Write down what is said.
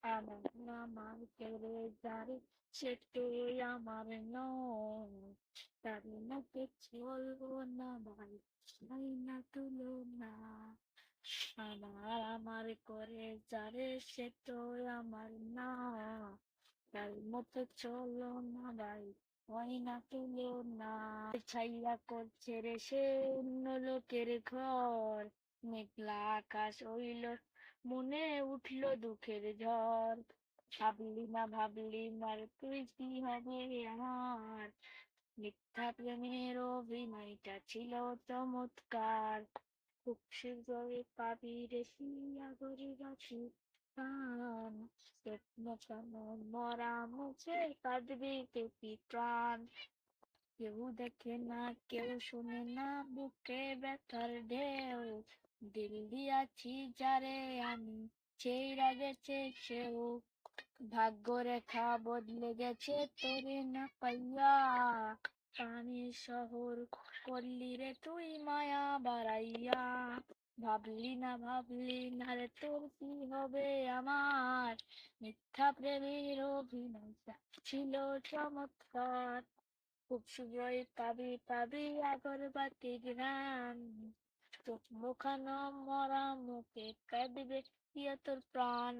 আমার আমার করে যারে সে তো আমার নয়, তার মতো চলবো না ভাই, ভাই না তুলনা। আমার করে যারে সে তো আমার নয়, তার মতো চলো না ভাই, হয় না তুলনা। ছাইয়া করছে রে সে অন্য লোকের ঘর, মেঘলা আকাশ হইল, মনে উঠল দুঃখের ঝড়। ভাবলি না রে তুই কি হবে আমার, মিথ্যা প্রেমের অভিনয়টা ছিল চমৎকার। খুব শীঘ্রই পাবি রে শিয়াগরি গাছি প্রাণ, স্বপ্ন কেমন মরা মুছে কাঁদবি তুই প্রাণ। কেউ দেখে না কেউ শোনে না বুকে ব্যথার ঢেউ, দিল দিয়াছি যারে আমি ছেড়া গেছে সেও, ভাগ্য রেখা বদলে গেছে তোরে না পাইয়া, পানির শহর করলি রে তুই মায়া বাড়াইয়া। ভাবলি না রে তোর কি হবে আমার, মিথ্যা প্রেমের অভিনয়টা ছিল চমৎকার। খুব শীঘ্রই পাবি আগরবাতি ঘ্রাণ, চোখ মুখানো মরা মুখে কাঁদবে ইয়া তোর প্রাণ।